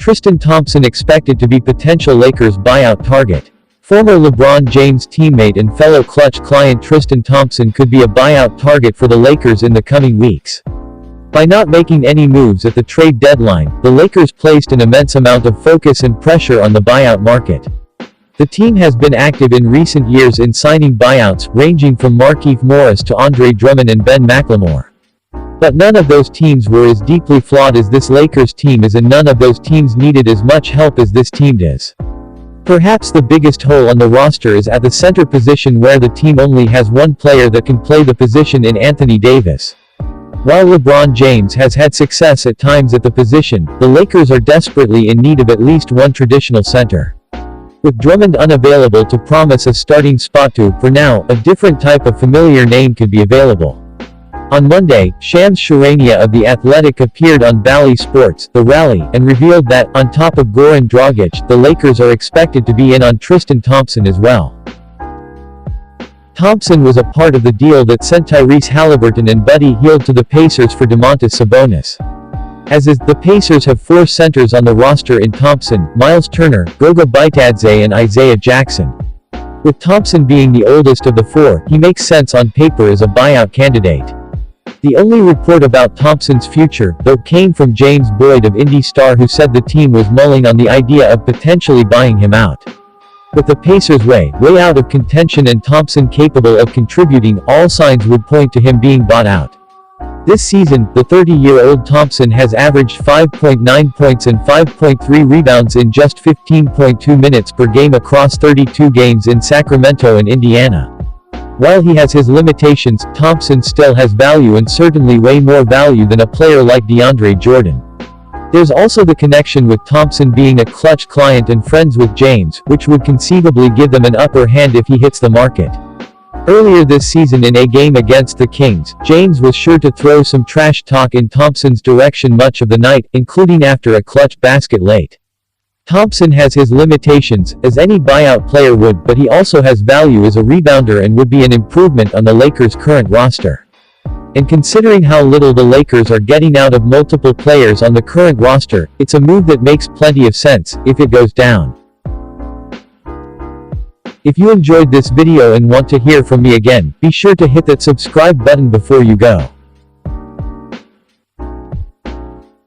Tristan Thompson expected to be potential Lakers buyout target. Former LeBron James teammate and fellow Clutch client Tristan Thompson could be a buyout target for the Lakers in the coming weeks. By not making any moves at the trade deadline, the Lakers placed an immense amount of focus and pressure on the buyout market. The team has been active in recent years in signing buyouts, ranging from Markieff Morris to Andre Drummond and Ben McLemore. But none of those teams were as deeply flawed as this Lakers team is, and none of those teams needed as much help as this team does. Perhaps the biggest hole on the roster is at the center position, where the team only has one player that can play the position in Anthony Davis. While LeBron James has had success at times at the position, the Lakers are desperately in need of at least one traditional center. With Drummond unavailable to promise a starting spot for now, a different type of familiar name could be available. On Monday, Shams Charania of The Athletic appeared on Bally Sports, The Rally, and revealed that, on top of Goran Dragic, the Lakers are expected to be in on Tristan Thompson as well. Thompson was a part of the deal that sent Tyrese Halliburton and Buddy Hield to the Pacers for Domantas Sabonis. As is, the Pacers have four centers on the roster in Thompson, Miles Turner, Goga Bitadze and Isaiah Jackson. With Thompson being the oldest of the four, he makes sense on paper as a buyout candidate. The only report about Thompson's future, though, came from James Boyd of Indy Star, who said the team was mulling on the idea of potentially buying him out. With the Pacers way out of contention and Thompson capable of contributing, all signs would point to him being bought out. This season, the 30-year-old Thompson has averaged 5.9 points and 5.3 rebounds in just 15.2 minutes per game across 32 games in Sacramento and Indiana. While he has his limitations, Thompson still has value, and certainly way more value than a player like DeAndre Jordan. There's also the connection with Thompson being a Clutch client and friends with James, which would conceivably give them an upper hand if he hits the market. Earlier this season in a game against the Kings, James was sure to throw some trash talk in Thompson's direction much of the night, including after a clutch basket late. Thompson has his limitations, as any buyout player would, but he also has value as a rebounder and would be an improvement on the Lakers' current roster. And considering how little the Lakers are getting out of multiple players on the current roster, it's a move that makes plenty of sense, if it goes down. If you enjoyed this video and want to hear from me again, be sure to hit that subscribe button before you go.